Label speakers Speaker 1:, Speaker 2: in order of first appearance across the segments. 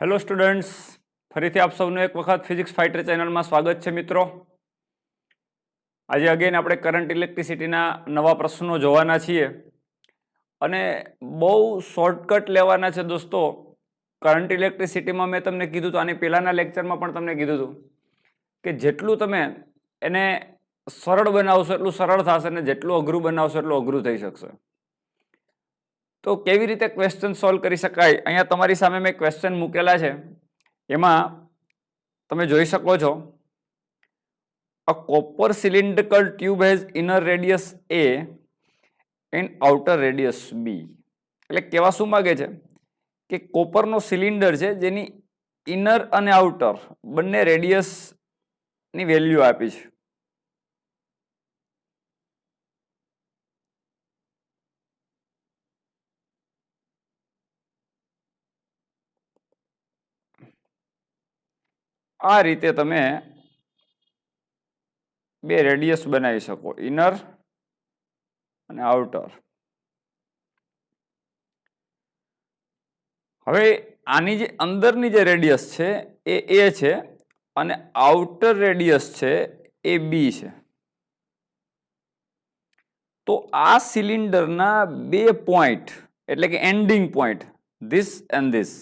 Speaker 1: Hello students, ફરીથી આપ સૌનું એક વખત ફિઝિક્સ ફાઇટર ચેનલમાં સ્વાગત છે મિત્રો. આજે અગેન આપણે કરંટ ઇલેક્ટ્રિસિટીના નવા પ્રશ્નો જોવાના છીએ અને બહુ શોર્ટકટ લેવાના છે દોસ્તો. કરંટ ઇલેક્ટ્રિસિટીમાં મેં તમને કીધું હતું, આની પહેલાના લેક્ચરમાં પણ તમને કીધું હતું કે જેટલું તમે એને સરળ બનાવશો એટલું સરળ થશે અને જેટલું અઘરું બનાવશો એટલું અઘરું થઈ શકશે. તો કેવી રીતે ક્વેશ્ચન સોલ્વ કરી શકાય, અહીંયા તમારી સામે મેં ક્વેશ્ચન મૂકેલા છે. એમાં તમે જોઈ શકો છો, અ copper cylindrical tube has inner radius a and outer radius b. એટલે કેવા શું માંગે છે કે કોપરનો સિલિન્ડર છે જેની ઇનર અને આઉટર બંને રેડિયસ ની વેલ્યુ આપી છે. આ રીતે તમે બે રેડિયસ બનાવી શકો, ઇનર અને આઉટર. હવે આની જે અંદરની જે રેડિયસ છે એ a છે અને આઉટર રેડિયસ છે એ b છે. તો આ સિલિન્ડરના બે પોઈન્ટ એટલે કે ending point this and this,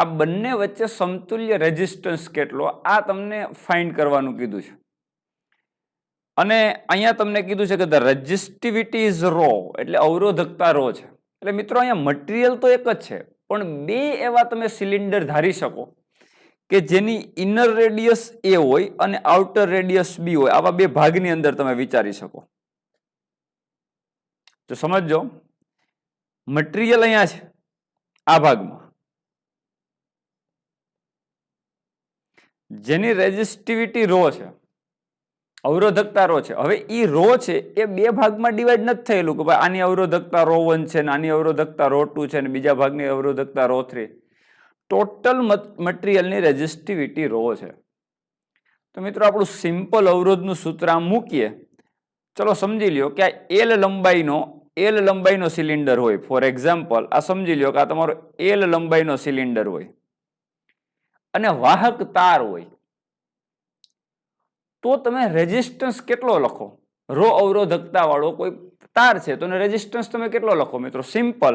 Speaker 1: આ બંને વચ્ચે સમતુલ્ય રેઝિસ્ટન્સ કેટલો, આ તમને ફાઇન્ડ કરવાનું કીધું છે. અને અહીંયા તમને કીધું છે કે ધ રેઝિસ્ટિવિટી ઇઝ રો, એટલે અવરોધકતા રો છે. એટલે મિત્રો અહીંયા મટીરિયલ તો એક જ છે, પણ બે એવા તમે સિલિન્ડર ધારી શકો કે જેની ઇનર રેડિયસ એ હોય અને આઉટર રેડિયસ બી હોય. આવા બે ભાગની અંદર તમે વિચારી શકો. તો સમજો, મટીરિયલ અહીંયા છે આ ભાગમાં, જેની રેઝિસ્ટિવિટી રો છે, અવરોધકતા રો છે. હવે એ રો છે એ બે ભાગમાં ડિવાઈડ નથી થયેલું કે ભાઈ આની અવરોધકતા રો 1 છે ને આની અવરોધકતા રો 2 છે ને બીજા ભાગની અવરોધકતા રો 3. ટોટલ મટીરિયલની રેઝિસ્ટિવિટી રો છે. તો મિત્રો આપણું સિમ્પલ અવરોધનું સૂત્ર આમ મૂકીએ. ચલો સમજી લ્યો કે આ એલ લંબાઈનો સિલિન્ડર હોય. ફોર એક્ઝામ્પલ આ સમજી લ્યો કે આ તમારો એલ લંબાઈનો સિલિન્ડર હોય અને વાહક તાર હોય. તો તમે રેઝિસ્ટન્સ કેટલો લખો? રો અવરોધકતા વાળો કોઈ તાર છે તો રેઝિસ્ટન્સ તમે કેટલો લખો? મિત્રો સિમ્પલ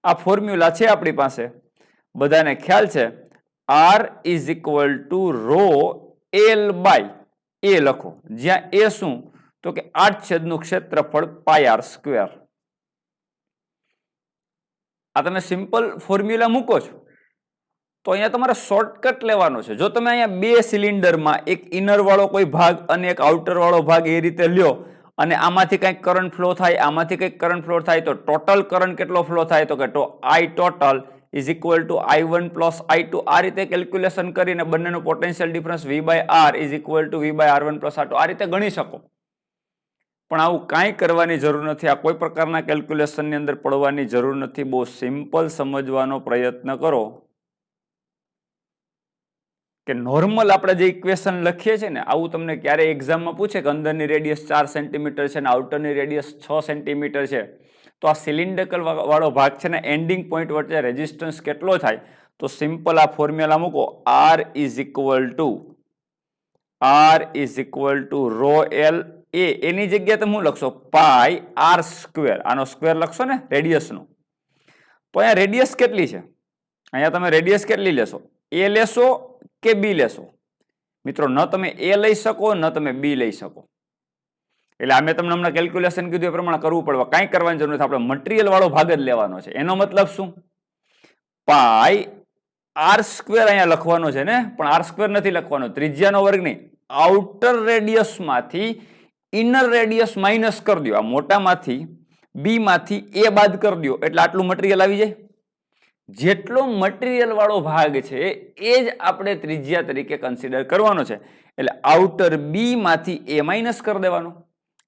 Speaker 1: આ ફોર્મ્યુલા છે આપણી પાસે, બધાને ખ્યાલ છે. R is equal to rho L by A લખો, જ્યાં એ શું તો કે 8/નું ક્ષેત્રફળ પાય r સ્ક્વેર. આ તમે સિમ્પલ ફોર્મ્યુલા મૂકો છો તો અહીંયા તમારે શોર્ટકટ લેવાનો છે. જો તમે અહીંયા બે સિલિન્ડરમાં એક ઇનર વાળો કોઈ ભાગ અને એક આઉટર વાળો ભાગ એ રીતે લ્યો અને આમાંથી કંઈક કરંટ ફ્લો થાય, આમાંથી કંઈક કરંટ ફ્લો થાય, તો ટોટલ કરંટ કેટલો ફ્લો થાય તો કે I total is equal to I1 plus I2. આ રીતે કેલ્ક્યુલેશન કરીને બંનેનો potential difference V by R is equal to V by R1 plus R2 આ રીતે ગણી શકો. પણ આવું કાંઈ કરવાની જરૂર નથી. આ કોઈ પ્રકારના કેલ્ક્યુલેશનની અંદર પડવાની જરૂર નથી. બહુ સિમ્પલ સમજવાનો પ્રયત્ન કરો કે નોર્મલ આપણે જે ઇક્વેશન લખીએ છીએ ને, આવું તમને ક્યારે એક્ઝામમાં પૂછે કે અંદરની રેડિયસ 4 સેન્ટીમીટર છે અને આઉટરની રેડિયસ 6 સેન્ટીમીટર છે, તો આ સિલિન્ડ્રિકલ વાળો ભાગ છે ને એન્ડિંગ પોઈન્ટ વચ્ચે રેઝિસ્ટન્સ કેટલો થાય, તો સિમ્પલ આ ફોર્મ્યુલા મૂકો. R is equal to rho L A, એની જગ્યાએ તમે શું લખશો? Pi R square. આનો સ્ક્વેર લખશો ને રેડિયસનો. તો અહીંયા રેડિયસ કેટલી છે? અહીંયા તમે રેડિયસ કેટલી લેશો? એ લેશો કે બી લેશો? મિત્રો ન તમે એ લઈ શકો ન તમે બી લઈ શકો. એટલે આ મેં તમને હમણાં કેલ્ક્યુલેશન કીધું એ પ્રમાણે કરવું પડે. કાંઈ કરવાની જરૂર નથી, આપણે મટીરિયલ વાળો ભાગ જ લેવાનો છે. એનો મતલબ શું? પાય R સ્ક્વેર અહીંયા લખવાનો છે ને, પણ R સ્ક્વેર નથી લખવાનો, ત્રિજ્યાનો વર્ગ નહીં. આઉટર રેડિયસમાંથી ઇનર રેડિયસ માઇનસ કરી દો. આ મોટામાંથી બી માંથી એ બાદ કરી દો એટલે આટલું મટીરિયલ આવી જાય. જેટલો મટીરિયલ વાળો ભાગ છે એ જ આપણે ત્રિજ્યા તરીકે કન્સિડર કરવાનો છે. એટલે આઉટર બી માંથી એ માઇનસ કરી દેવાનો.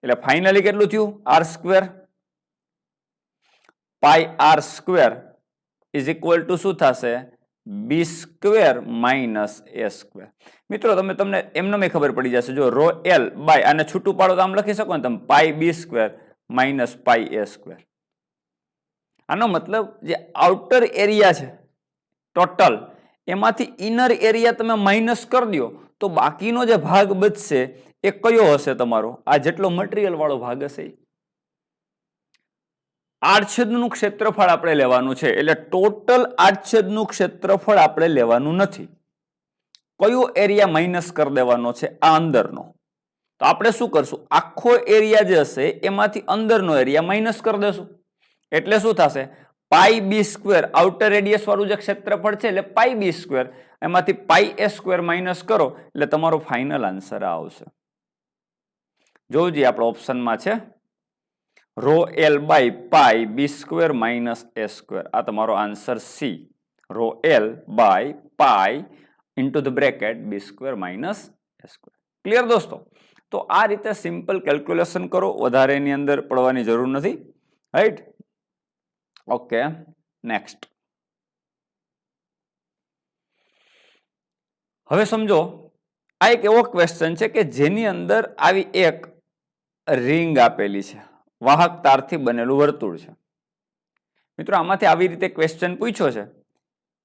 Speaker 1: એટલે ફાઇનલી કેટલું થયું? R square. Pi R square is equal to શું થશે? બી સ્ક્વેર માઇનસ એ સ્ક્વેર. મિત્રો તમને એમને ખબર પડી જશે. જો રો એલ બાય આને છૂટું પાડો તો આમ લખી શકો ને તમે, પાય બી સ્ક્વેર માઇનસ પાય એ સ્ક્વેર. આનો મતલબ જે આઉટર એરિયા છે ટોટલ, એમાંથી ઇનર એરિયા તમે માઇનસ કરી દો તો બાકીનો જે ભાગ બચશે એ કયો હશે તમારો? આ જેટલો મટીરિયલ વાળો ભાગ હશે. આડછેદનું ક્ષેત્રફળ આપણે લેવાનું છે, એટલે ટોટલ આડછેદનું ક્ષેત્રફળ આપણે લેવાનું નથી. કયો એરિયા માઇનસ કરી દેવાનો છે? આ અંદરનો. તો આપણે શું કરશું? આખો એરિયા જે હશે એમાંથી અંદરનો એરિયા માઇનસ કરી દેશું. એટલે શું થશે? પાઈ બી સ્ક્વેર, આઉટર રેડિયસ વાળું જે ક્ષેત્રફળ છે એટલે પાઈ બી સ્ક્વેર, એમાંથી પાઈ એ સ્ક્વેર માઇનસ કરો એટલે તમારો ફાઇનલ આન્સર આવશે. જોજી આપણો ઓપ્શનમાં છે rho L by pi B square minus A square. આ તમારો answer C, rho L by pi into the bracket B square minus A square. Clear દોસ્તો? તો આ રીતે સિમ્પલ કેલ્ક્યુલેશન કરો, વધારે એની અંદર પડવાની જરૂર નથી. રાઈટ? Okay, next. હવે સમજો, આ એક એવો ક્વેશ્ચન છે કે જેની અંદર આવી એક રિંગ આપેલી છે, વાહક તારથી બનેલું વર્તુળ છે. મિત્રો આમાંથી આવી રીતે ક્વેશ્ચન પૂછ્યો છે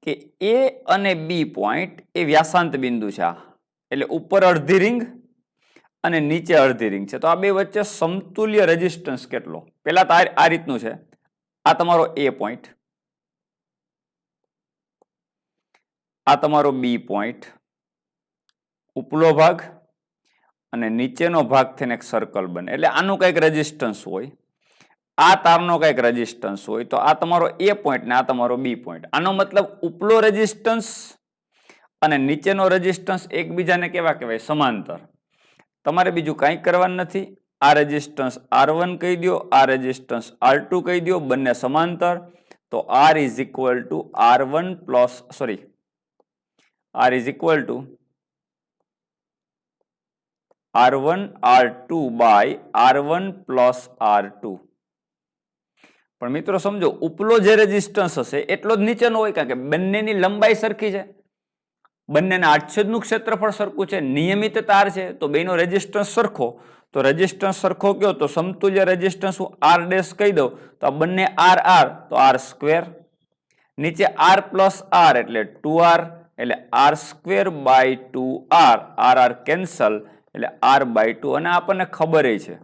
Speaker 1: કે એ અને બી પોઈન્ટ એ વ્યાસાંત બિંદુ છે. એટલે ઉપર અડધી રિંગ અને નીચે અડધી રિંગ છે. તો આ બે વચ્ચે સમતુલ્ય રેઝિસ્ટન્સ કેટલો? પેલા તો આ રીતનું છે. આ તમારો એ પોઈન્ટ, આ તમારો બી પોઈન્ટ, ઉપલો ભાગ અને નીચેનો ભાગ થઈને એક સર્કલ બને. એટલે આનું કંઈક રેઝિસ્ટન્સ હોય, આ તારનો કંઈક રેઝિસ્ટન્સ હોય. તો આ તમારો એ પોઈન્ટ ને આ તમારો બી પોઈન્ટ. આનો મતલબ ઉપલો રેઝિસ્ટન્સ અને નીચેનો રેઝિસ્ટન્સ એકબીજાને કેવા કહેવાય? સમાંતર. તમારે બીજું કંઈ કરવાનું નથી. આ રેઝિસ્ટન્સ R1 કહી દો, આ રેઝિસ્ટન્સ R2 કહી દો, બંને સમાંતર. તો R is equal to R1 plus R is equal to R1 R2 by R1 plus R2. પણ મિત્રો સમજો, ઉપલો જે રેઝિસ્ટન્સ હશે એટલો જ નીચેનો હોય, કારણ કે બંનેની લંબાઈ સરખી છે, બંનેના આડછેદનું ક્ષેત્રફળ સરખું છે, નિયમિત તાર છે, તો બેનો રેઝિસ્ટન્સ સરખો. તો રેઝિસ્ટન્સ સરખો કયો? તો સમતુલ્ય રેઝિસ્ટન્સ હું R ડેશ કહી દઉં તો આ બંને R R, તો R સ્ક્વેર. નીચે R પ્લસ R એટલે 2R, એટલે R square by 2R, R cancel એટલે R બાય 2. અને આપણને ખબર છે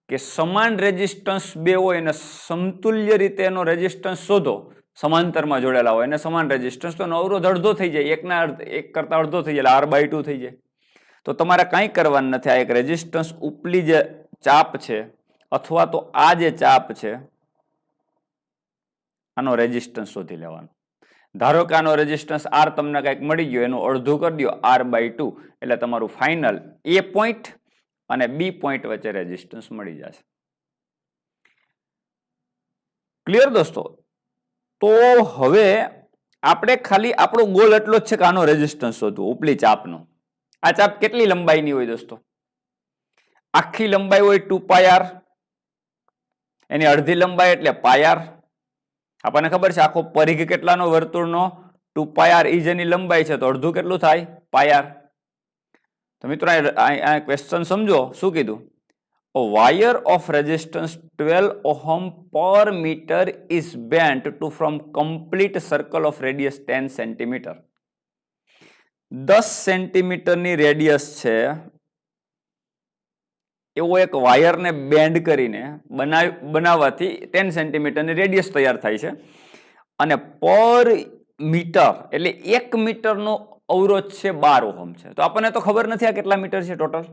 Speaker 1: કે સમાન રેઝિસ્ટન્સ બે હોય અને સમતુલ્ય રીતે એનો રેઝિસ્ટન્સ શોધો, સમાંતરમાં જોડેલા હોય અને સમાન રેઝિસ્ટન્સ, તો એનો અવરોધ અડધો થઈ જાય, એક કરતા અડધો થઈ જાય, R બાય 2 થઈ જાય. તો તમારે કંઈ કરવાનું નથી. આ એક રેઝિસ્ટન્સ ઉપલી જે ચાપ છે અથવા તો આ જે ચાપ છે આનો રેઝિસ્ટન્સ શોધી લેવાનો. ધારો કે આનો રેઝિસ્ટન્સ R તમને કંઈક મળી ગયો, એનું અડધું કરી દો R બાય 2, એટલે તમારું ફાઇનલ એ પોઈન્ટ અને બી પોઈન્ટ વચ્ચે રેઝિસ્ટન્સ મળી જશે. ક્લિયર દોસ્તો? તો હવે આપણે ખાલી આપણો ગોલ એટલો જ છે કે આનો રેઝિસ્ટન્સ શોધવું, ઉપલી ચાપનો. આ ચાપ કેટલી લંબાઈની હોય દોસ્તો? આખી લંબાઈ હોય 2πr, એની અડધી લંબાઈ એટલે πr. આપણને ખબર છે આખો પરિઘ કેટલાનો વર્તુળનો? 2πr. ઈ જેની લંબાઈ છે તો અડધું કેટલું થાય? πr. તો મિત્રો આ ક્વેશ્ચન સમજો. શું કીધું? A wire of resistance 12 ohm per meter is bent to from complete circle of radius 10 centimeter. 10 સેન્ટીમીટરની radius છે એવો એક વાયરને બેન્ડ કરીને બનાવવાથી 10 સેન્ટીમીટરની રેડિયસ તૈયાર થાય છે. અને પર મીટર એટલે 1 મીટરનો અવરોધ છે 12 ઓહમ છે. તો આપણને તો ખબર નથી આ કેટલા મીટર છે ટોટલ.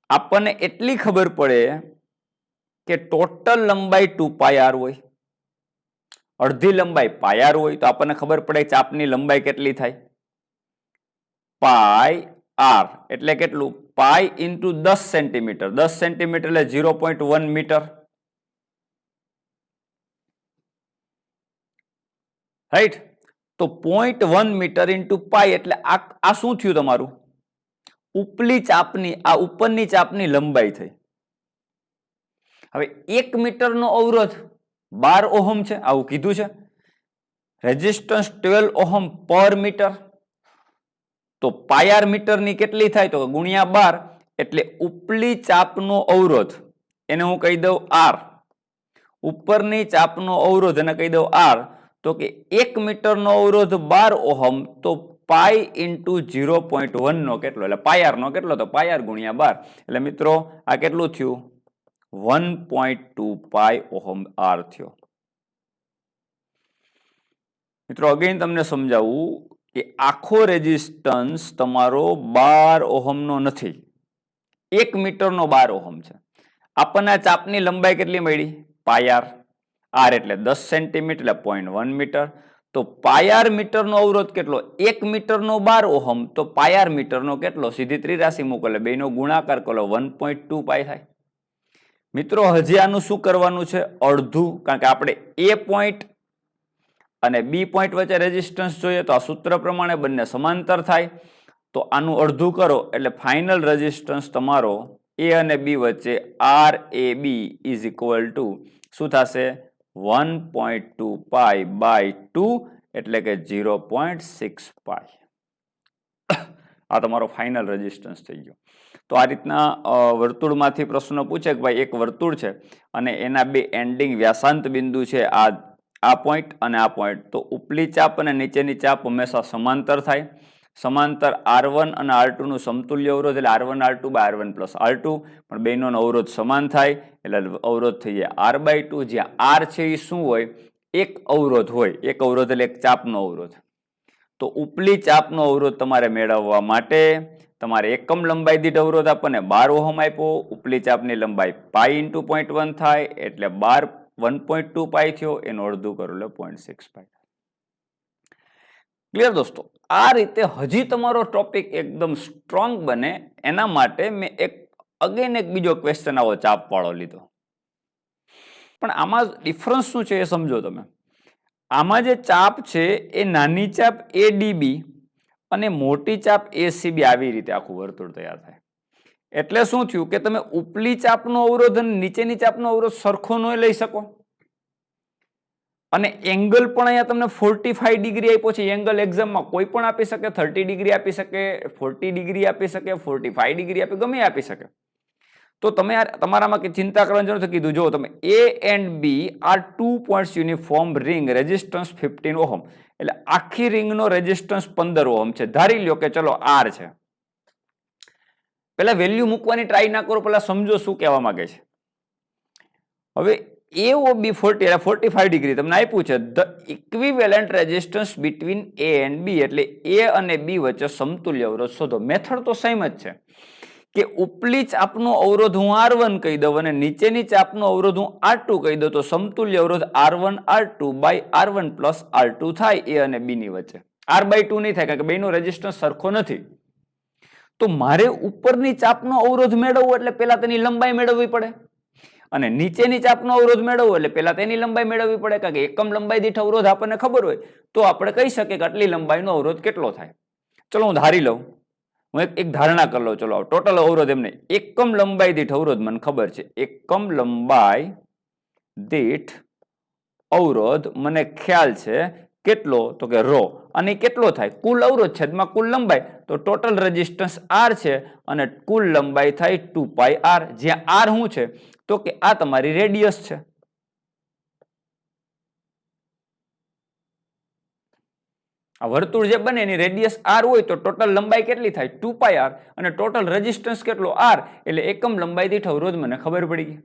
Speaker 1: આપણને એટલી ખબર પડે કે ટોટલ લંબાઈ 2πr હોય, અડધી લંબાઈ πr હોય. તો આપણને ખબર પડે ચાપની લંબાઈ કેટલી થાય? πr એટલે કેટલું? પાઈ ઇન્ટુ 10 સેન્ટીમીટર. 10 સેન્ટીમીટર એટલે 0.1 મીટર. રાઈટ? તો 0.1 મીટર ઇન્ટુ પાઈ એટલે આ શું થયું તમારું? ઉપલી ચાપની, આ ઉપરની ચાપની લંબાઈ થઈ. હવે 1 મીટરનો અવરોધ 12 ઓહમ છે, આવું કીધું છે. રેઝિસ્ટન્સ 12 ઓહમ પર મીટર. તો πr મીટરની કેટલી થાય? તો ગુણ્યા 12, એટલે ઉપલી ચાપનો અવરોધ એને હું કહી દઉં R. ઉપરની ચાપનો અવરોધ એને કહી દઉં આર, તો કે 1 મીટરનો અવરોધ 12 ઓહમ, તો પાઈ ઇન્ટુ 0.1 નો કેટલો, એટલે પાયર નો કેટલો, તો પાયર ગુણ્યા 12. એટલે મિત્રો આ કેટલું થયું? 1.2 પાઈ ઓહમ આર થયો. મિત્રો અગેન તમને સમજાવું કે આખો રેઝિસ્ટન્સ તમારો 12 ઓહમનો નથી, 1 મીટરનો 12 ઓહમ છે. આપણને ચાપની લંબાઈ કેટલી મળી? પાયર. આર એટલે 10 સેન્ટીમીટર એટલે 0.1 મીટર. તો પાયર મીટરનો અવરોધ કેટલો? 1 મીટરનો 12 ઓહમ, તો પાયર મીટરનો કેટલો? સીધી ત્રિરાશી મૂકો એટલે બેનો ગુણાકાર કરો, 1.2 પાઈ થાય. મિત્રો હજી આનું શું કરવાનું છે? અડધું, કારણ કે આપણે એ પોઈન્ટ અને બી પોઈન્ટ વચ્ચે રેઝિસ્ટન્સ જોઈએ તો આ સૂત્ર પ્રમાણે બંને સમાંતર થાય. તો આનું અડધું કરો એટલે ફાઇનલ રેઝિસ્ટન્સ તમારો એ અને બી વચ્ચે R A B is equal to શું થશે? 1.2 પાઈ બાય 2 એટલે કે 0.6 પાઈ. આ તમારો ફાઇનલ રેઝિસ્ટન્સ થઈ ગયો. તો આ રીતના વર્તુળમાંથી પ્રશ્ન પૂછે કે ભાઈ એક વર્તુળ છે અને એના બે એન્ડિંગ વ્યાસાંત બિંદુ છે, આ પોઈન્ટ અને આ પોઈન્ટ, તો ઉપલી ચાપ અને નીચેની ચાપ હંમેશા સમાંતર થાય. સમાંતર R1 અને R2 નું સમતુલ્ય અવરોધ એટલે R1 R2 by R1 plus R2, પણ બેનો અવરોધ સમાન થાય એટલે અવરોધ થઈ જાય R/2, જ્યાં R છે એ શું હોય? એક અવરોધ હોય. એક અવરોધ એટલે એક ચાપનો અવરોધ. તો ઉપલી ચાપનો અવરોધ તમારે મેળવવા માટે તમારે એકમ લંબાઈ દીઠ અવરોધ આપણને 12 ઓહમ આપ્યો, ઉપલી ચાપની લંબાઈ પાઈ ઇન્ટુ 0.1 થાય એટલે 1.2 પાઈ થયો, એનું અડધું કરો એટલે 0.6 પાઈ. ક્લિયર દોસ્તો? આ રીતે હજી તમારો ટોપિક એકદમ સ્ટ્રોંગ બને એના માટે મેં એક બીજો ક્વેશ્ચન આવો ચાપ વાળો લીધો. પણ આમાં ડિફરન્સ શું છે એ સમજો તમે. આમાં જે ચાપ છે એ નાની ચાપ ADB અને મોટી ચાપ ACB આવી રીતે આખું વર્તુળ તૈયાર થાય. એટલે શું થયું કે તમે ઉપલી ચાપનો અવરોધ અને નીચેની ચાપનો અવરોધ સરખો ન લઈ શકો. અને એંગલ પણ અહીંયા તમને 45 ડિગ્રી આપ્યો છે. એંગલ એક્ઝામમાં કોઈ પણ આપી શકે, 30 ડિગ્રી આપી શકે, 40 ડિગ્રી આપી શકે, 45 ડિગ્રી આપી, ગમે આપી શકે. તો તમે તમારામાં ચિંતા કરવાની જરૂર નથી. કીધું જો તમે A and B are 2 points uniform ring, resistance 15 ohm, એટલે આખી રિંગનો રેઝિસ્ટન્સ 15 ઓહમ છે. ધારી લ્યો કે ચલો R છે. પેલા વેલ્યુ મૂકવાની ટ્રાય ના કરો, પેલા સમજો શું કહેવા માંગે છે. હવે AOB 45 ડિગ્રી તમને આપ્યું છે. The equivalent resistance between A and B, એટલે A અને B વચ્ચે સમતુલ્ય અવરોધ શોધો. મેથડ તો સેમ જ છે કે ઉપલી ચાપનો અવરોધ હું R1 કહી દઉં અને નીચેની ચાપનો અવરોધ હું R2 કહી દઉં, તો સમતુલ્ય અવરોધ R1 R2 by R1 plus R2 થાય A અને B ની વચ્ચે. R/2 નહીં થાય કારણ કે બેનો રેઝિસ્ટન્સ સરખો નથી. તો મારે ઉપરની ચાપનો અવરોધ મેળવવો એટલે પેલા તેની લંબાઈ મેળવવી પડે, અને નીચેની ચાપનો અવરોધ મેળવવો એટલે પેલા તેની લંબાઈ મેળવવી પડે. કારણ કે એકમ લંબાઈ દીઠ અવરોધ આપણને ખબર હોય તો આપણે કહી શકીએ કે આટલી લંબાઈનો અવરોધ કેટલો થાય. ચલો હું ધારી લઉં, હું એક ધારણા કરી લઉં. ચલો ટોટલ અવરોધ એમને એકમ લંબાઈ દીઠ અવરોધ મને ખબર છે. એકમ લંબાઈ દીઠ અવરોધ મને ખ્યાલ છે કેટલો, તો કે રો. અને કેટલો થાય? કુલ અવરોધ છેદમાં કુલ લંબાઈ. તો ટોટલ રેઝિસ્ટન્સ R છે અને કુલ લંબાઈ થાય 2 પાઈ R, જ્યાં R શું છે તો કે આ તમારી રેડિયસ છે. આ વર્તુળ જે બને એની રેડિયસ R હોય તો ટોટલ લંબાઈ કેટલી થાય? 2 પાઈ R, અને ટોટલ રેઝિસ્ટન્સ કેટલો? R, એટલે એકમ લંબાઈ દીઠ અવરોધ મને ખબર પડી ગઈ.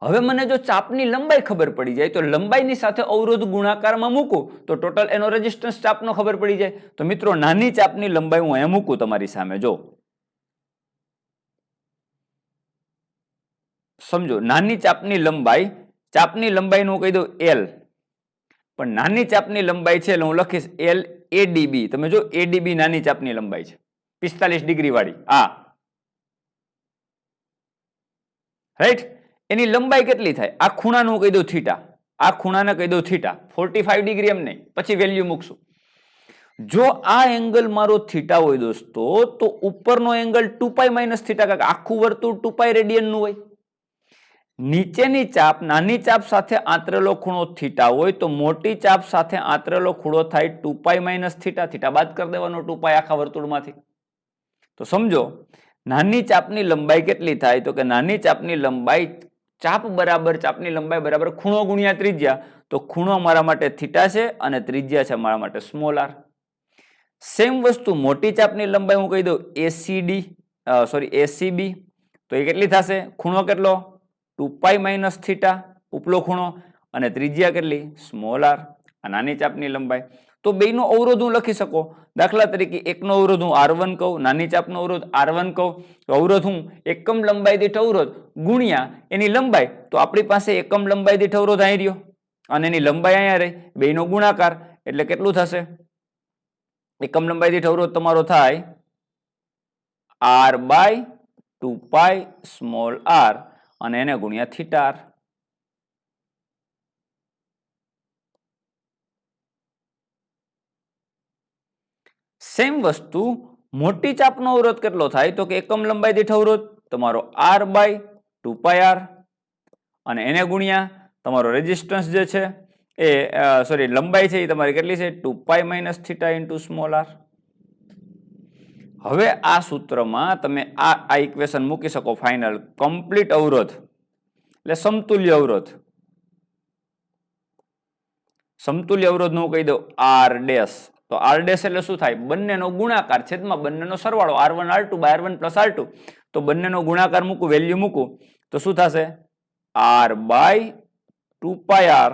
Speaker 1: હવે મને જો ચાપની લંબાઈ ખબર પડી જાય તો લંબાઈની સાથે અવરોધ ગુણાકારમાં મૂકું તો ટોટલ એનો રેઝિસ્ટન્સ ચાપનો ખબર પડી જાય. તો મિત્રો નાની ચાપની લંબાઈ હું અહીંયા મૂકું તમારી સામે, જો સમજો. નાની ચાપની લંબાઈનું કહી દઉં L, પણ નાની ચાપની લંબાઈ છે એટલે હું લખીશ L ADB. તમે જો ADB નાની ચાપની લંબાઈ છે 45 ડિગ્રી વાળી, આ રાઈટ. એની લંબાઈ કેટલી થાય? આ ખૂણાનું કહી દઉં થીટા, આ ખૂણાને કહી દઉં થીટા, 45 ડિગ્રી એમ નહીં, પછી વેલ્યુ મૂકશું. જો આ એંગલ મારો થીટા હોય દોસ્તો, તો ઉપરનો એંગલ 2 પાઈ માઇનસ થીટા, કારણ કે આખું વર્તુળ 2 પાઈ રેડિયન નું હોય. નીચેની ચાપ નાની ચાપ સાથે આંતરેલો ખૂણો થીટા હોય તો મોટી ચાપ સાથે આંતરેલો ખૂણો થાય 2 પાઈ માઇનસ થીટા. થીટા બાદ કરી દેવાનો 2 પાઈ આખા વર્તુળમાંથી. તો સમજો નાની ચાપની લંબાઈ કેટલી થાય તો કે નાની ચાપની લંબાઈ ચાપ બરાબર ચાપની લંબાઈ બરાબર ખૂણો ગુણ્યા ત્રિજ્યા, તો ખૂણો મારા માટે થીટા છે અને ત્રિજ્યા છે મારા માટે સ્મોલ આર. સેમ વસ્તુ મોટી ચાપની લંબાઈ હું કહી દઉં એસીબી, તો એ કેટલી થશે? ખૂણો કેટલો? 2π માઇનસ થીટા ઉપલો ખૂણો, અને ત્રિજ્યા કેટલી? Small r. આ નાની ચાપની લંબાઈ. તો બેનો અવરોધ હું લખી શકો. દાખલા તરીકે એકનો અવરોધ હું R1 કહું, નાની ચાપનો અવરોધ R1 કહું, તો અવરોધ હું એકમ લંબાઈ દીઠ અવરોધ ગુણ્યા એની લંબાઈ, તો આપણી પાસે એકમ લંબાઈ દીઠ અવરોધ અહીં રહ્યો અને એની લંબાઈ અહીંયા રહી, બેનો ગુણાકાર એટલે કેટલું થશે? એકમ લંબાઈ દીઠ અવરોધ તમારો થાય R/2π સ્મોલ r અને એને ગુણ્યા થીટા r. સેમ વસ્તુ મોટી ચાપનો અવરોધ કેટલો થાય? તો કે એકમ લંબાઈ દીઠ અવરોધ તમારો R/2πr અને એને ગુણ્યા તમારો રેઝિસ્ટન્સ જે છે એ લંબાઈ છે એ તમારી કેટલી છે? 2π minus theta into small R. હવે આ સૂત્રમાં તમે આ ઇક્વેશન મૂકી શકો ફાઇનલ. કમ્પ્લીટ અવરોધ એટલે સમતુલ્ય અવરોધ. સમતુલ્ય અવરોધ હું કહી દઉં R ડેશ. તો R ડેશ એટલે શું થાય? બંનેનો ગુણાકાર છેદમાં બંનેનો સરવાળો R1 R2 by R1 plus R2. તો બંનેનો ગુણાકાર મૂકું, વેલ્યુ મૂકું તો શું થશે? R/2πr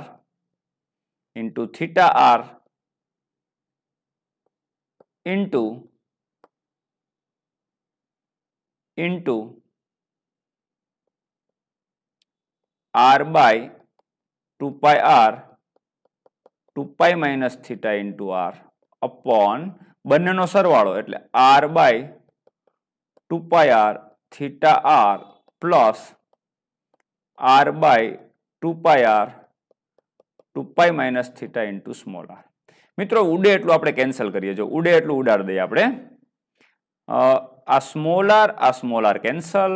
Speaker 1: into theta R into R/2πr 2π minus theta into R upon બંનેનો સરવાળો એટલે R/2πr theta R plus R/2πr 2π minus theta into small r. મિત્રો ઉડે એટલું આપણે કેન્સલ કરીએ. જો ઉડે એટલું ઉડાડી દઈએ આપણે. આ સ્મોલ આર કેન્સલ,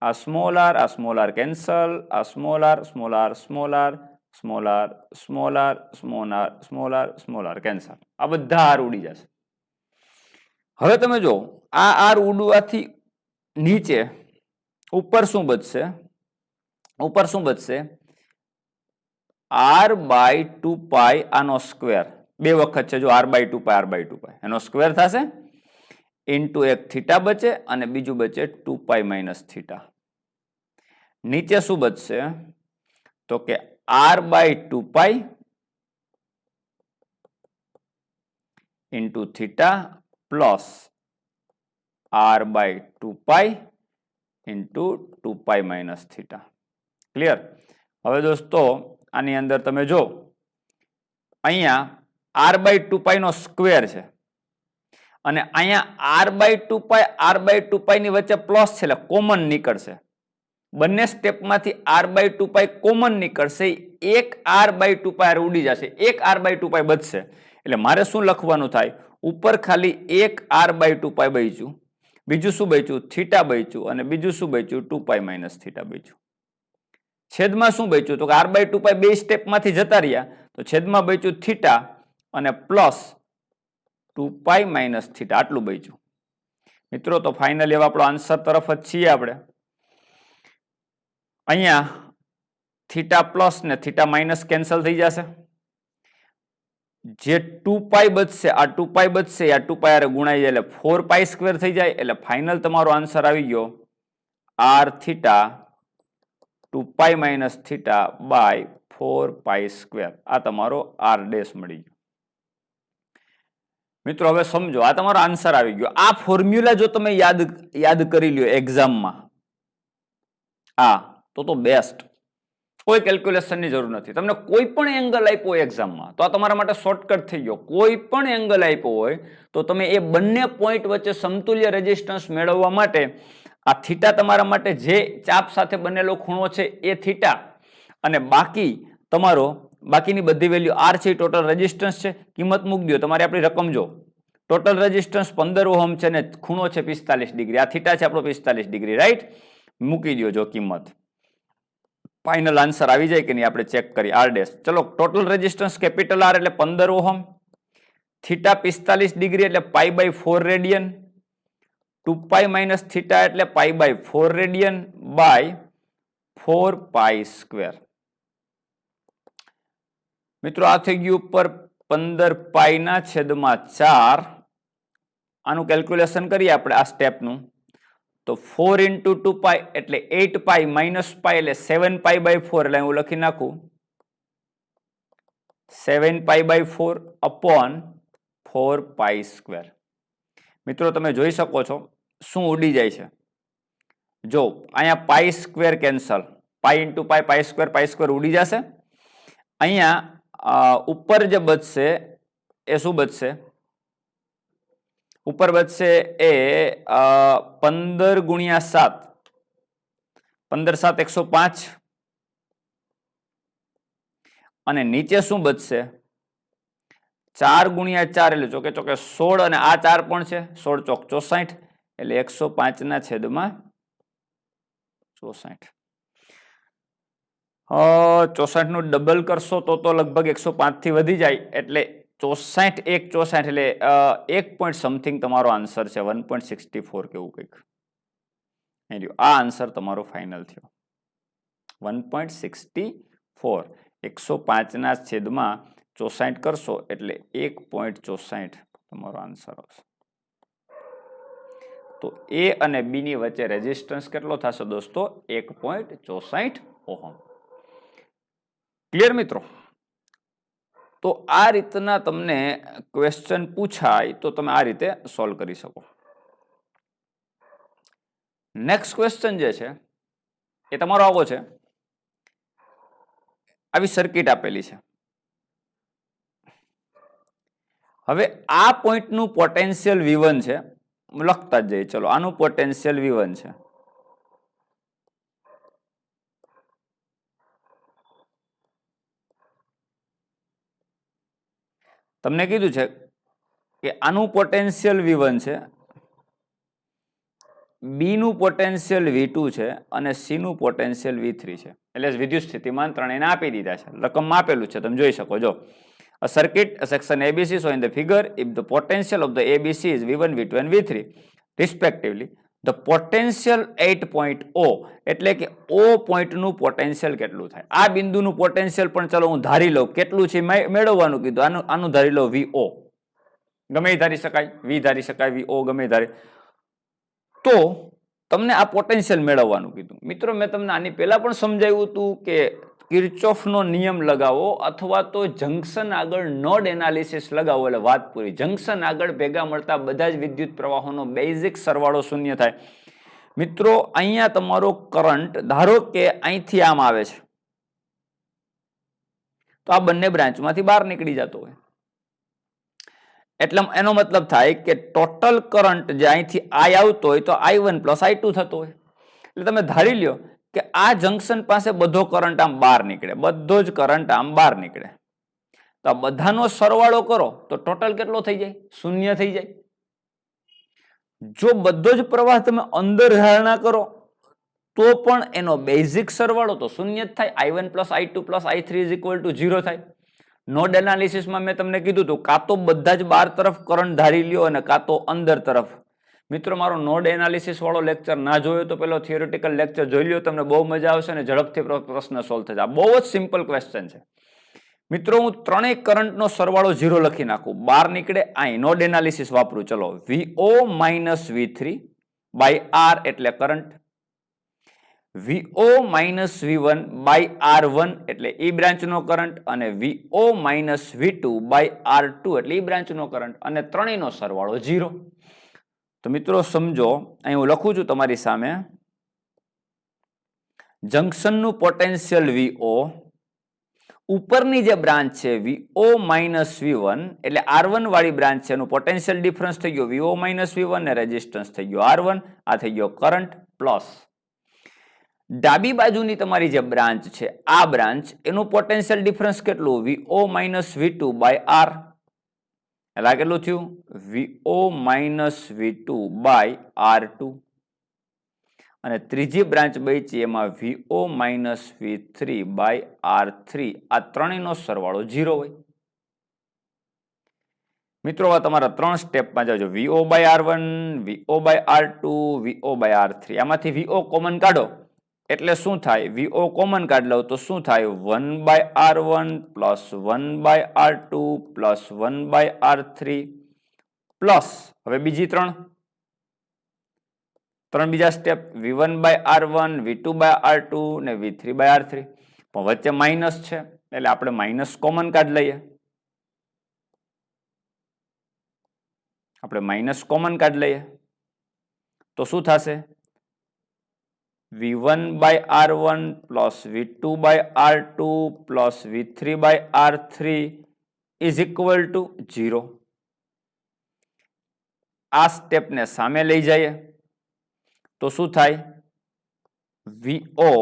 Speaker 1: આ સ્મોલ આર કેન્સલ, આ small r small r small r small r small r small r small r small r cancel. આ બધા આર ઉડી જશે. હવે તમે જો આ આર ઉડવાથી નીચે ઉપર શું બચશે? ઉપર શું બચશે? R/2π આનો સ્ક્વેર બે વખત છે. જો R/2π એનો સ્ક્વેર થશે ઇન્ટુ એક થીટા બચે અને બીજું બચે 2π માઇનસ થીટા. નીચે શું બચશે? તો કે R/2π into theta plus R/2π into 2π minus theta. Clear? હવે દોસ્તો આની અંદર તમે જો અહીંયા R/2π નો સ્ક્વેર છે અને અહીંયા R/2π ની વચ્ચે પ્લસ છે એટલે કોમન નીકળશે. બંને સ્ટેપમાંથી R/2π કોમન નીકળશે. એક R/2π ઉડી જશે, એક R/2π બચશે. એટલે મારે શું લખવાનું થાય? ઉપર ખાલી એક R/2π બચ્યું, બીજું શું બચ્યું? થીટા બચ્યું, અને બીજું શું બચ્યું? 2π માઇનસ થીટા બચ્યું. છેદમાં શું બચ્યું? તો કે R/2π બે સ્ટેપમાંથી જતા રહ્યા, તો છેદમાં બચ્યું થીટા અને પ્લસ 2π માઇનસ થીટા. આટલું બચ્યું. મિત્રો તો ફાઇનલી હવે આપણો આન્સર તરફ જ છીએ આપણે. અહીંયા થીટા પ્લસ ને થીટા માઇનસ કેન્સલ થઈ જશે. જે 2π બચશે, આ 2π બચશે, આ 2π આરે ગુણાઈ જાય એટલે 4π સ્ક્વેર થઈ જાય. એટલે ફાઇનલ તમારો આન્સર આવી ગયો R theta 2π minus theta by 4π square. આ તમારો R ડેશ મળી ગયો. મિત્રો હવે સમજો, આ તમારો આન્સર આવી ગયો. આ ફોર્મ્યુલા જો તમે યાદ કરી લ્યો એક્ઝામમાં, તો બેસ્ટ. કોઈ કેલ્ક્યુલેશનની જરૂર નથી. તમને કોઈ પણ એંગલ આપ્યો હોય એક્ઝામમાં તો આ તમારા માટે શોર્ટકટ થઈ ગયો. કોઈ પણ એંગલ આપ્યો હોય તો તમે એ બંને પોઈન્ટ વચ્ચે સમતુલ્ય રેઝિસ્ટન્સ મેળવવા માટે આ થીટા તમારા માટે જે ચાપ સાથે બનેલો ખૂણો છે એ થીટા, અને બાકીની બધી વેલ્યુ આર છે, ટોટલ રેઝિસ્ટન્સ છે. કિંમત મૂકી દો. તમારે આપણી રકમ જો ટોટલ રેઝિસ્ટન્સ 15 ઓહમ છે ને ખૂણો છે 45 ડિગ્રી. આ થીટા છે આપણો 45 ડિગ્રી, રાઈટ? મૂકી દો જો કિંમત. ફાઇનલ આન્સર આવી જાય કે નહીં આપણે ચેક કરી. R dash. ચલો, ટોટલ રેઝિસ્ટન્સ કેપિટલ આર એટલે 15 ઓહમ, થીટા 45 ડિગ્રી એટલે π/4 રેડિયન, 2π માઇનસ થીટા એટલે π/4 રેડિયન બાય 4 પાઈ સ્ક્વેર. મિત્રો આ થઈ ગયું ઉપર 15 પાઈ ના છેદમાં 4. આનું કેલ્ક્યુલેશન કરીએ આપણે આ સ્ટેપનું, તો 4 into 2 પાઈ એટલે 8 પાઈ માઇનસ પાઈ એટલે 7 પાઈ બાય 4, એટલે હું લખી નાખું 7 pi by 4 upon 4 pi square. મિત્રો તમે જોઈ શકો છો શું ઉડી જાય છે. જો અહીંયા પાઈ સ્ક્વેર કેન્સલ, પાઈ ઇન્ટુ પાઈ સ્ક્વેર ઉડી જશે. અહીંયા ઉપર જે બચશે એ શું બચશે? ઉપર બચશે એ 15 ગુણ્યા 7, 15 7 105, અને નીચે શું બચશે? 4 ગુણ્યા 4 એટલે ચોકે ચોકે 16, અને આ 4 પણ છે, 16 ચોક 64, એટલે 105 ના છેદમાં 64. 64 નું ડબલ કરશો તો લગભગ 105 થી વધી જાય, એટલે 64 1 64 એટલે 1 પોઈન્ટ સમથિંગ તમારો આન્સર છે, 1.64 કેવું કંઈક. આ આન્સર તમારો ફાઇનલ થયો 1.64. 105 ના છેદમાં 64 કરશો એટલે 1.64 તમારો આન્સર આવશે. તો એ અને બી ની વચ્ચે રેઝિસ્ટન્સ કેટલો થશે દોસ્તો? 1.64 ઓહમ. ક્લિયર મિત્રો? તો આ રીતના તમને ક્વેશ્ચન પૂછાય તો તમે આ રીતે સોલ્વ કરી શકો. નેક્સ્ટ ક્વેશ્ચન જે છે એ તમારો આવો છે. આવી સર્કિટ આપેલી છે. હવે આ પોઈન્ટનું પોટેન્શિયલ V1 છે, લખતા જ જઈએ. ચલો, આનું પોટેન્શિયલ V1 છે. તમને કીધું છે કે આનું પોટેન્શિયલ V1 છે, બી નું પોટેન્શિયલ V2 છે અને સી નું પોટેન્શિયલ V3 છે. એટલે વિદ્યુત સ્થિતિમાન ત્રણેયને આપી દીધા છે, રકમમાં આપેલું છે, તમે જોઈ શકો છો. A circuit, a section ABC shown in the figure, if the potential of the ABC is V1, V2 and V3 respectively, the potential 8 point O, એટલે કે O પોઈન્ટ નું પોટેન્શિયલ કેટલું થાય? આ બિંદુનું પોટેન્શિયલ પણ ચલો હું ધારી લઉં, કેટલું છે મેળવવાનું કીધું, આનું ધારી લો VO. ગમે એ ધારી શકાય, V ધારી શકાય, VO ગમે એ ધારી. તો તમને આ પોટેન્શિયલ મેળવવાનું કીધું. મિત્રો મેં તમને આની પહેલા પણ સમજાવ્યું હતું કે કિર્ચોફનો નિયમ લગાવો અથવા તો જંકશન આગળ નોડ એનાલિસિસ લગાવો એટલે વાત પૂરી. જંકશન આગળ ભેગા મળતા બધા જ વિદ્યુત પ્રવાહોનો બેઝિક સરવાળો શૂન્ય થાય. મિત્રો અહીંયા તમારો કરંટ ધારો કે અહીંથી આમ આવે છે, તો આ બંને બ્રાન્ચમાંથી બહાર નીકળી જતો હોય, એટલે એનો મતલબ થાય કે ટોટલ કરંટ જે અહીંથી I આવતો હોય તો I1 પ્લસ I2 થતો હોય. એટલે તમે ધારી લ્યો કે આ જંકશન પાસે બધો કરંટ આમ બહાર નીકળે, બધો જ કરંટ આમ બહાર નીકળે. તો આ બધાનો સરવાળો કરો તો ટોટલ કેટલો થઈ જાય? શૂન્ય થઈ જાય. જો બધો જ પ્રવાહ તમે અંદર ધારણા કરો તો પણ એનો બેઝિક સરવાળો તો શૂન્ય જ થાય. I1 plus I2 plus I3 is equal two 0 થાય. નોડ એનાલિસિસમાં મેં તમને કીધું હતું કાં તો બધા જ બહાર તરફ કરંટ ધારી લ્યો અને કાં તો અંદર તરફ. મિત્રો મારો નોડ એનાલિસિસ વાળો લેક્ચર ના જોયો તો પેલો થિયોરિટિકલ લેક્ચર જોઈ લ્યો, તમને બહુ મજા આવશે અને ઝડપથી પ્રશ્ન સોલ્વ થશે. આ બહુ જ સિમ્પલ ક્વેશ્ચન છે. મિત્રો હું ત્રણેય કરંટનો સરવાળો 0 લખી નાખું, બહાર નીકળે અહીં નોડ એનાલિસિસ વાપરું. ચલો, VO minus V3 by R એટલે current, VO minus V1 by R1 એટલે ઈ બ્રાન્ચનો કરંટ, અને VO minus V2 by R2 એટલે ઈ બ્રાન્ચનો કરંટ, અને ત્રણેયનો સરવાળો 0. તો મિત્રો સમજો, અહીં હું લખું છું તમારી સામે, જંકશનનું પોટેન્શિયલ VO, ઉપરની જે બ્રાન્ચ છે VO માઇનસ V1 એટલે R1 વાળી બ્રાન્ચ છે, એનું પોટેન્શિયલ ડિફરન્સ થઈ ગયો VO માઇનસ V1 ને રેઝિસ્ટન્સ થઈ ગયો R1, આ થઈ ગયો કરંટ, પ્લસ ડાબી બાજુની તમારી જે બ્રાન્ચ છે આ બ્રાન્ચ, એનું પોટેન્શિયલ ડિફરન્સ કેટલું? VO minus V2 by R, એટલે આ કેટલું થયું? VO minus V2 by R2. અને ત્રીજી બ્રાન્ચ બચી એમાં VO minus V3 by R3, આ ત્રણેયનો સરવાળો 0 હોય. મિત્રો આ તમારા 3 સ્ટેપમાં જાજો. VO by R1, VO by R2, VO by R3. આમાંથી VO કોમન કાઢો એટલે શું થાય? વીઓ કોમન કાઢ લઉં તો શું થાય? 1/r1 plus 1/r2 plus 1/r3 plus હવે બીજી ત્રણ બીજા સ્ટેપ v1/r1 v2/r2 ને v3/r3 પણ વચ્ચે માઇનસ છે એટલે આપણે માઇનસ કોમન કાઢ લઈએ. તો શું થશે? v1/r1 plus v2/r2 plus v3/r3 is equal two 0. આ સ્ટેપને સામે લઈ જઈએ તો શું થાય? vo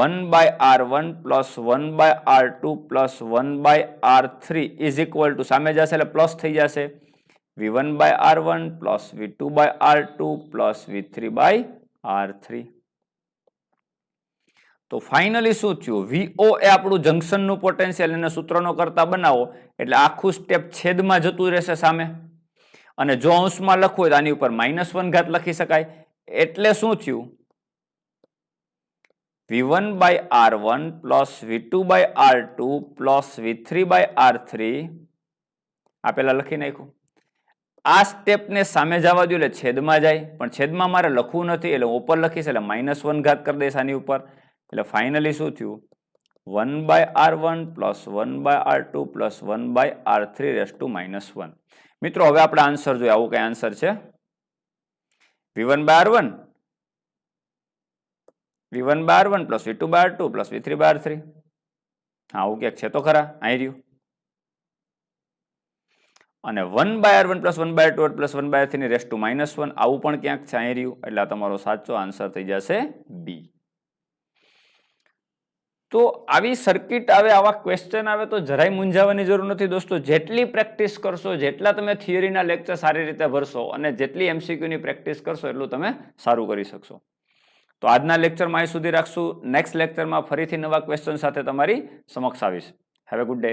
Speaker 1: 1/r1 plus 1/r2 plus 1/r3 is equal two સામે જશે એટલે પ્લસ થઈ જશે v1/r1 plus v2/r2 plus v3/r3. તો ફાઇનલી શું થયું? vo એ આપણું જંક્શનનું પોટેન્શિયલ એને સૂત્રનો કરતા બનાવો એટલે આખું સ્ટેપ છેદમાં જતું રહેશે સામે, અને જો અંશમાં લખવું હોય તો આની ઉપર -1 ઘાત લખી શકાય. એટલે શું થયું? v1/r1 plus v2/r2 plus v3/r3 આ પેલા લખી નાખ્યું. આ સ્ટેપને સામે જવા દો એટલે છેદમાં જાય, પણ છેદમાં મારે લખવું નથી એટલે ઉપર લખીશ એટલે -1 ઘાત કરી દઈશ આની ઉપર. એટલે ફાઇનલી શું થયું? 1/r1 plus 1/r2 plus 1/r3 rays two -1. મિત્રો હવે આપણે આન્સર જોઈએ. આવું કઈ આન્સર છે? v1/r1 plus v2/r2 plus v3/r3. હા, આવું ક્યાંક છે તો ખરા? અહીં રહ્યું. અને 1/r1 plus 1/r2 plus 1/r3 ની રેઝ ટુ -1 આવું પણ ક્યાંક છે, અહીં રહ્યું. એટલે આ તમારો સાચો આન્સર થઈ જશે બી. તો આવી સર્કિટ આવે, આવા ક્વેશ્ચન આવે તો જરાય મૂંઝાવાની જરૂર નથી દોસ્તો. જેટલી પ્રેક્ટિસ કરશો, જેટલા તમે થિયરીના લેક્ચર સારી રીતે ભરશો અને જેટલી એમસીક્યુની પ્રેક્ટિસ કરશો એટલું તમે સારું કરી શકશો. તો આજના લેક્ચરમાં અહીં સુધી રાખશું. નેક્સ્ટ લેક્ચરમાં ફરીથી નવા ક્વેશ્ચન સાથે તમારી સમક્ષ આવીશ. Have a good day.